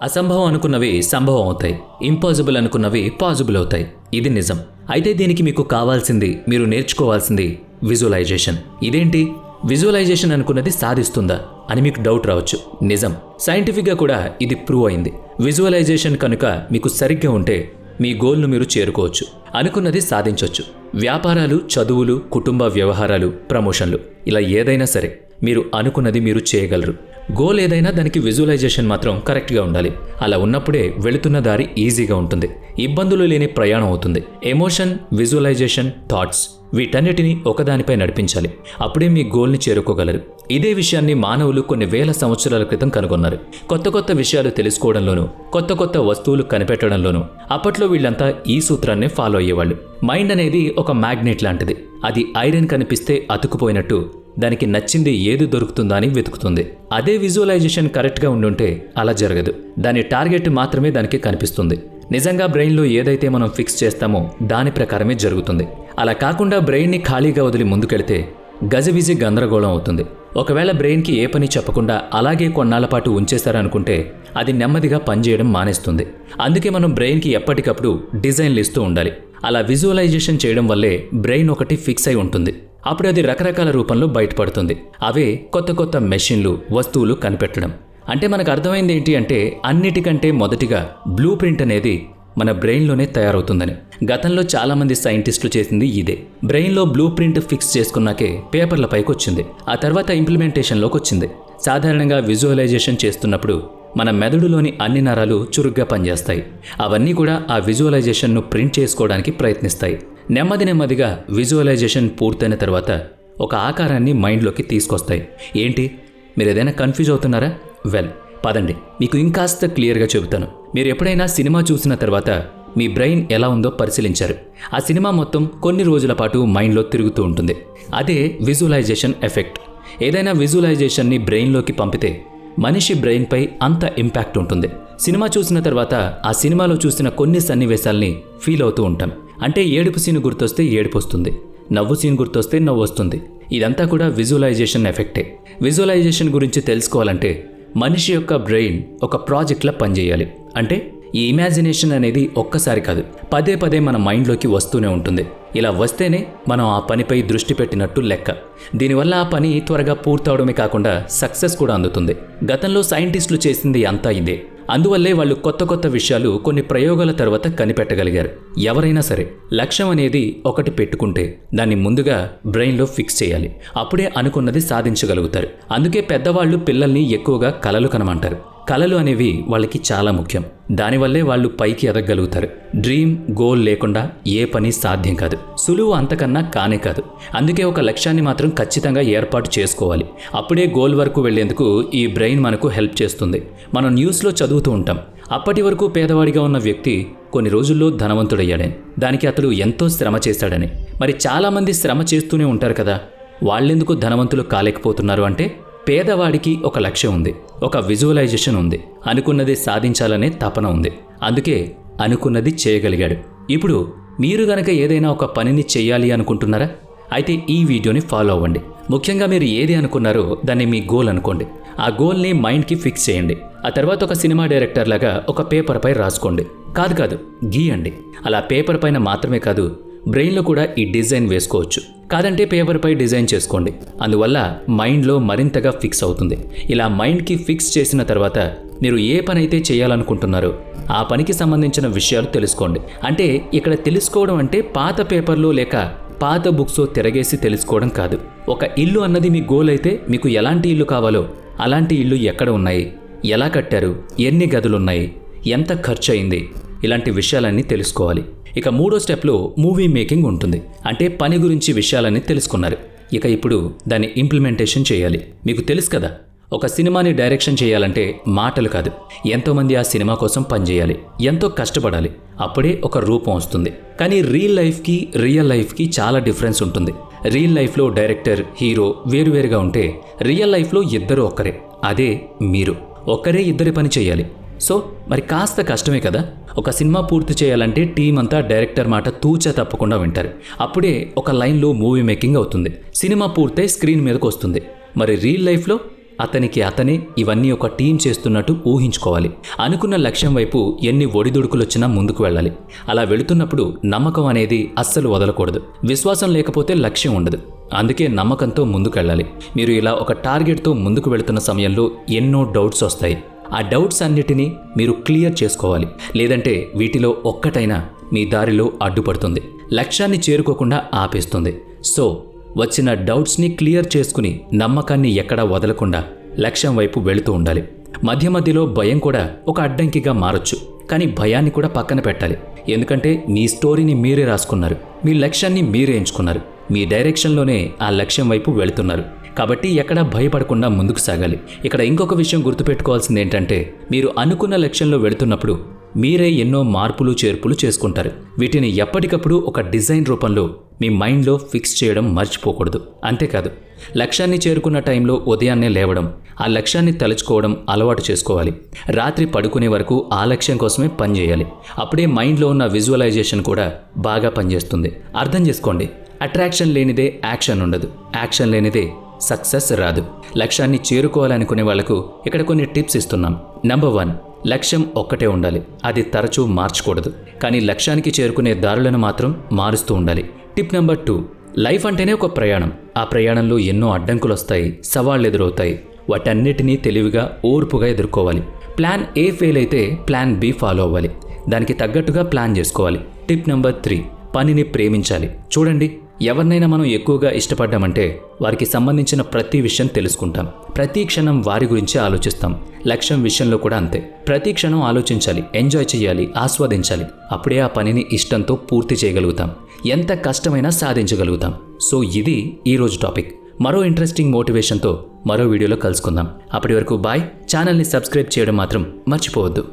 అసంభవం అనుకున్నవి సంభవం అవుతాయి, ఇంపాసిబుల్ అనుకున్నవి పాసిబుల్ అవుతాయి. ఇది నిజం. అయితే దీనికి మీకు కావాల్సింది, మీరు నేర్చుకోవాల్సింది విజువలైజేషన్. ఇదేంటి విజువలైజేషన్ అనుకున్నది సాధిస్తుందా అని మీకు డౌట్ రావచ్చు. నిజం, సైంటిఫిక్గా కూడా ఇది ప్రూవ్ అయింది. విజువలైజేషన్ కనుక మీకు సరిగ్గా ఉంటే మీ గోల్ను మీరు చేరుకోవచ్చు, అనుకున్నది సాధించవచ్చు. వ్యాపారాలు, చదువులు, కుటుంబ వ్యవహారాలు, ప్రమోషన్లు, ఇలా ఏదైనా సరే మీరు అనుకున్నది మీరు చేయగలరు. గోల్ ఏదైనా దానికి విజువలైజేషన్ మాత్రం కరెక్ట్గా ఉండాలి. అలా ఉన్నప్పుడే వెళుతున్న దారి ఈజీగా ఉంటుంది, ఇబ్బందులు లేని ప్రయాణం అవుతుంది. ఎమోషన్, విజువలైజేషన్, థాట్స్ వీటన్నిటిని ఒకదానిపై నడిపించాలి. అప్పుడే మీ గోల్ని చేరుకోగలరు. ఇదే విషయాన్ని మానవులు కొన్ని వేల సంవత్సరాల క్రితం కనుగొన్నారు. కొత్త కొత్త విషయాలు తెలుసుకోవడంలోనూ, కొత్త కొత్త వస్తువులు కనిపెట్టడంలోనూ అప్పట్లో వీళ్ళంతా ఈ సూత్రాన్నే ఫాలో అయ్యేవాళ్ళు. మైండ్ అనేది ఒక మ్యాగ్నెట్ లాంటిది. అది ఐరన్ కనిపిస్తే అతుకుపోయినట్టు దానికి నచ్చింది ఏది దొరుకుతుందా అని వెతుకుతుంది. అదే విజువలైజేషన్ కరెక్ట్గా ఉండుంటే అలా జరగదు. దాని టార్గెట్ మాత్రమే దానికి కనిపిస్తుంది. నిజంగా బ్రెయిన్లో ఏదైతే మనం ఫిక్స్ చేస్తామో దాని ప్రకారమే జరుగుతుంది. అలా కాకుండా బ్రెయిన్ని ఖాళీగా వదిలి ముందుకెళ్తే గజిబిజి గందరగోళం అవుతుంది. ఒకవేళ బ్రెయిన్కి ఏ పని చెప్పకుండా అలాగే కొన్నాళ్ల పాటు ఉంచేశారనుకుంటే అది నెమ్మదిగా పనిచేయడం మానేస్తుంది. అందుకే మనం బ్రెయిన్కి ఎప్పటికప్పుడు డిజైన్లు ఇస్తూ ఉండాలి. అలా విజువలైజేషన్ చేయడం వల్లే బ్రెయిన్ ఒకటి ఫిక్స్ అయి ఉంటుంది. అప్పుడు అది రకరకాల రూపంలో బయటపడుతుంది. అవే కొత్త కొత్త మెషిన్లు, వస్తువులు కనిపెట్టడం. అంటే మనకు అర్థమైంది ఏంటి అంటే అన్నిటికంటే మొదటిగా బ్లూ ప్రింట్ అనేది మన బ్రెయిన్లోనే తయారవుతుందని. గతంలో చాలామంది సైంటిస్టులు చేసింది ఇదే. బ్రెయిన్లో బ్లూ ప్రింట్ ఫిక్స్ చేసుకున్నాకే పేపర్ల పైకి వచ్చింది. ఆ తర్వాత ఇంప్లిమెంటేషన్లోకి వచ్చింది. సాధారణంగా విజువలైజేషన్ చేస్తున్నప్పుడు మన మెదడులోని అన్ని నరాలు చురుగ్గా పనిచేస్తాయి. అవన్నీ కూడా ఆ విజువలైజేషన్ను ప్రింట్ చేసుకోవడానికి ప్రయత్నిస్తాయి. నెమ్మదిగా విజువలైజేషన్ పూర్తయిన తర్వాత ఒక ఆకారాన్ని మైండ్లోకి తీసుకొస్తాయి. ఏంటి, మీరు ఏదైనా కన్ఫ్యూజ్ అవుతున్నారా? వెల్, పదండి మీకు ఇంకాస్త క్లియర్గా చెబుతాను. మీరు ఎప్పుడైనా సినిమా చూసిన తర్వాత మీ బ్రెయిన్ ఎలా ఉందో పరిశీలించారు. ఆ సినిమా మొత్తం కొన్ని రోజుల పాటు మైండ్లో తిరుగుతూ ఉంటుంది. అదే విజువలైజేషన్ ఎఫెక్ట్. ఏదైనా విజువలైజేషన్ని బ్రెయిన్లోకి పంపితే మనిషి బ్రెయిన్పై అంత ఇంపాక్ట్ ఉంటుంది. సినిమా చూసిన తర్వాత ఆ సినిమాలో చూసిన కొన్ని సన్నివేశాల్ని ఫీల్ అవుతూ ఉంటాం. అంటే ఏడుపు సీన్ గుర్తొస్తే ఏడుపు వస్తుంది, నవ్వు సీన్ గుర్తొస్తే నవ్వు వస్తుంది. ఇదంతా కూడా విజువలైజేషన్ ఎఫెక్టే. విజువలైజేషన్ గురించి తెలుసుకోవాలంటే మనిషి యొక్క బ్రెయిన్ ఒక ప్రాజెక్ట్లా పనిచేయాలి. అంటే ఈ ఇమాజినేషన్ అనేది ఒక్కసారి కాదు, పదే పదే మన మైండ్లోకి వస్తూనే ఉంటుంది. ఇలా వస్తేనే మనం ఆ పనిపై దృష్టి పెట్టినట్టు లెక్క. దీనివల్ల ఆ పని త్వరగా పూర్తవడమే కాకుండా సక్సెస్ కూడా అందుతుంది. గతంలో సైంటిస్టులు చేసింది అంతా ఇదే. అందువల్లే వాళ్ళు కొత్త కొత్త విషయాలు కొన్ని ప్రయోగాల తర్వాత కనిపెట్టగలిగారు. ఎవరైనా సరే లక్ష్యం అనేది ఒకటి పెట్టుకుంటే దాన్ని ముందుగా బ్రెయిన్లో ఫిక్స్ చేయాలి. అప్పుడే అనుకున్నది సాధించగలుగుతారు. అందుకే పెద్దవాళ్ళు పిల్లల్ని ఎక్కువగా కలలు కనమంటారు. కలలు అనేవి వాళ్ళకి చాలా ముఖ్యం. దానివల్లే వాళ్ళు పైకి ఎదగలుగుతారు. డ్రీమ్, గోల్ లేకుండా ఏ పని సాధ్యం కాదు. సులువు అంతకన్నా కానే కాదు. అందుకే ఒక లక్ష్యాన్ని మాత్రం ఖచ్చితంగా ఏర్పాటు చేసుకోవాలి. అప్పుడే గోల్ వరకు వెళ్లేందుకు ఈ బ్రెయిన్ మనకు హెల్ప్ చేస్తుంది. మనం న్యూస్లో చదువుతూ ఉంటాం, అప్పటి వరకు పేదవాడిగా ఉన్న వ్యక్తి కొన్ని రోజుల్లో ధనవంతుడయ్యాడని. దానికి అతడు ఎంతో శ్రమ చేశాడని. మరి చాలామంది శ్రమ చేస్తూనే ఉంటారు కదా, వాళ్ళెందుకు ధనవంతులు కాలేకపోతున్నారు అంటే పేదవాడికి ఒక లక్ష్యం ఉంది, ఒక విజువలైజేషన్ ఉంది, అనుకున్నది సాధించాలనే తపన ఉంది. అందుకే అనుకున్నది చేయగలిగాడు. ఇప్పుడు మీరు గనక ఏదైనా ఒక పనిని చేయాలి అనుకుంటున్నారా? అయితే ఈ వీడియోని ఫాలో అవ్వండి. ముఖ్యంగా మీరు ఏది అనుకున్నారో దాన్ని మీ గోల్ అనుకోండి. ఆ గోల్ని మైండ్కి ఫిక్స్ చేయండి. ఆ తర్వాత ఒక సినిమా డైరెక్టర్ లాగా ఒక పేపర్పై రాసుకోండి. కాదు గీయండి. అలా పేపర్ పైన మాత్రమే కాదు, బ్రెయిన్లో కూడా ఈ డిజైన్ వేసుకోవచ్చు. కాదంటే పేపర్పై డిజైన్ చేసుకోండి. అందువల్ల మైండ్లో మరింతగా ఫిక్స్ అవుతుంది. ఇలా మైండ్కి ఫిక్స్ చేసిన తర్వాత మీరు ఏ పని అయితే చేయాలనుకుంటున్నారో ఆ పనికి సంబంధించిన విషయాలు తెలుసుకోండి. అంటే ఇక్కడ తెలుసుకోవడం అంటే పాత పేపర్లో లేక పాత బుక్స్లో తిరగేసి తెలుసుకోవడం కాదు. ఒక ఇల్లు అన్నది మీ గోల్ అయితే మీకు ఎలాంటి ఇల్లు కావాలో అలాంటి ఇల్లు ఎక్కడ ఉన్నాయి, ఎలా కట్టారు, ఎన్ని గదులున్నాయి, ఎంత ఖర్చు అయింది, ఇలాంటి విషయాలన్నీ తెలుసుకోవాలి. ఇక మూడో స్టెప్లో మూవీ మేకింగ్ ఉంటుంది. అంటే పని గురించి విషయాలన్నీ తెలుసుకున్నారు. ఇక ఇప్పుడు దాన్ని ఇంప్లిమెంటేషన్ చేయాలి. మీకు తెలుసు కదా, ఒక సినిమాని డైరెక్షన్ చేయాలంటే మాటలు కాదు, ఎంతోమంది ఆ సినిమా కోసం పనిచేయాలి, ఎంతో కష్టపడాలి. అప్పుడే ఒక రూపం వస్తుంది. కానీ రియల్ లైఫ్కి చాలా డిఫరెన్స్ ఉంటుంది. రియల్ లైఫ్లో డైరెక్టర్, హీరో వేరువేరుగా ఉంటే రియల్ లైఫ్లో ఇద్దరు ఒక్కరే. అదే మీరు ఒక్కరే ఇద్దరి పని చేయాలి. సో మరి కాస్త కష్టమే కదా. ఒక సినిమా పూర్తి చేయాలంటే టీం అంతా డైరెక్టర్ మాట తూచా తప్పకుండా వింటారు. అప్పుడే ఒక లైన్లో మూవీ మేకింగ్ అవుతుంది. సినిమా పూర్తయి స్క్రీన్ మీదకు వస్తుంది. మరి రియల్ లైఫ్లో అతనికి అతనే ఇవన్నీ ఒక టీం చేస్తున్నట్టు ఊహించుకోవాలి. అనుకున్న లక్ష్యం వైపు ఎన్ని ఒడిదుడుకులొచ్చినా ముందుకు వెళ్ళాలి. అలా వెళుతున్నప్పుడు నమ్మకం అనేది అస్సలు వదలకూడదు. విశ్వాసం లేకపోతే లక్ష్యం ఉండదు. అందుకే నమ్మకంతో ముందుకెళ్ళాలి. మీరు ఇలా ఒక టార్గెట్తో ముందుకు వెళుతున్న సమయంలో ఎన్నో డౌట్స్ వస్తాయి. ఆ డౌట్స్ అన్నిటినీ మీరు క్లియర్ చేసుకోవాలి. లేదంటే వీటిలో ఒక్కటైనా మీ దారిలో అడ్డుపడుతుంది, లక్ష్యాన్ని చేరుకోకుండా ఆపేస్తుంది. సో వచ్చిన డౌట్స్ని క్లియర్ చేసుకుని నమ్మకాన్ని ఎక్కడా వదలకుండా లక్ష్యం వైపు వెళుతూ ఉండాలి. మధ్య మధ్యలో భయం కూడా ఒక అడ్డంకిగా మారొచ్చు, కానీ భయాన్ని కూడా పక్కన పెట్టాలి. ఎందుకంటే మీ స్టోరీని మీరే రాసుకున్నారు, మీ లక్ష్యాన్ని మీరే ఎంచుకున్నారు, మీ డైరెక్షన్లోనే ఆ లక్ష్యం వైపు వెళుతున్నారు. కాబట్టి ఎక్కడా భయపడకుండా ముందుకు సాగాలి. ఇక్కడ ఇంకొక విషయం గుర్తుపెట్టుకోవాల్సింది ఏంటంటే, మీరు అనుకున్న లక్ష్యంలో వెళుతున్నప్పుడు మీరే ఎన్నో మార్పులు చేర్పులు చేసుకుంటారు. వీటిని ఎప్పటికప్పుడు ఒక డిజైన్ రూపంలో మీ మైండ్లో ఫిక్స్ చేయడం మర్చిపోకూడదు. అంతేకాదు, లక్ష్యాన్ని చేరుకున్న టైంలో ఉదయాన్నే లేవడం, ఆ లక్ష్యాన్ని తలుచుకోవడం అలవాటు చేసుకోవాలి. రాత్రి పడుకునే వరకు ఆ లక్ష్యం కోసమే పనిచేయాలి. అప్పుడే మైండ్లో ఉన్న విజువలైజేషన్ కూడా బాగా పనిచేస్తుంది. అర్థం చేసుకోండి, అట్రాక్షన్ లేనిదే యాక్షన్ ఉండదు, యాక్షన్ లేనిదే సక్సెస్ రాదు. లక్ష్యాన్ని చేరుకోవాలనుకునే వాళ్లకు ఇక్కడ కొన్ని టిప్స్ ఇస్తున్నాం. నంబర్ 1, లక్ష్యం ఒక్కటే ఉండాలి. అది తరచూ మార్చకూడదు, కానీ లక్ష్యానికి చేరుకునే దారులను మాత్రం మారుస్తూ ఉండాలి. టిప్ నెంబర్ 2, లైఫ్ అంటేనే ఒక ప్రయాణం. ఆ ప్రయాణంలో ఎన్నో అడ్డంకులు వస్తాయి, సవాళ్లు ఎదురవుతాయి. వాటన్నిటినీ తెలివిగా ఓర్పుగా ఎదుర్కోవాలి. ప్లాన్ ఏ ఫెయిల్ అయితే ప్లాన్ బి ఫాలో అవ్వాలి. దానికి తగ్గట్టుగా ప్లాన్ చేసుకోవాలి. టిప్ నెంబర్ 3, పనిని ప్రేమించాలి. చూడండి, ఎవరినైనా మనం ఎక్కువగా ఇష్టపడ్డామంటే వారికి సంబంధించిన ప్రతి విషయం తెలుసుకుంటాం. ప్రతి క్షణం వారి గురించి ఆలోచిస్తాం. లక్ష్యం విషయంలో కూడా అంతే. ప్రతి క్షణం ఆలోచించాలి, ఎంజాయ్ చేయాలి, ఆస్వాదించాలి. అప్పుడే ఆ పనిని ఇష్టంతో పూర్తి చేయగలుగుతాం. ఎంత కష్టమైనా సాధించగలుగుతాం. సో ఇది ఈరోజు టాపిక్. మరో ఇంట్రెస్టింగ్ మోటివేషన్తో మరో వీడియోలో కలుసుకుందాం. అప్పటి వరకు బాయ్. ఛానల్ని సబ్స్క్రైబ్ చేయడం మాత్రం మర్చిపోవద్దు.